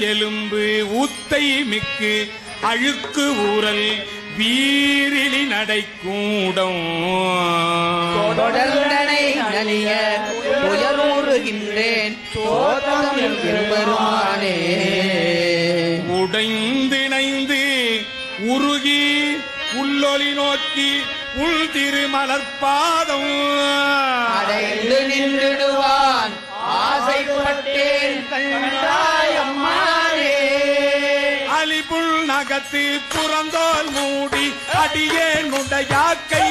எலும்பு ஊத்தை மிக்கு அழுக்கு ஊரல் வீரிலி நடைக்கூடம் தொடர்ந்தனை நலிய உயர்வுகின்றேன் பெருமானே. உடைந்திணைந்து உருகி உள்ளொலி நோக்கி உள் திருமலர்பாதம் அடைந்து நின்றுடுவான் ஆசைப்பட்டேன் கண்டாயம்மானே. அலிபுள் நகத்து புறந்தோல் மூடி அடியே நுடையாக்கை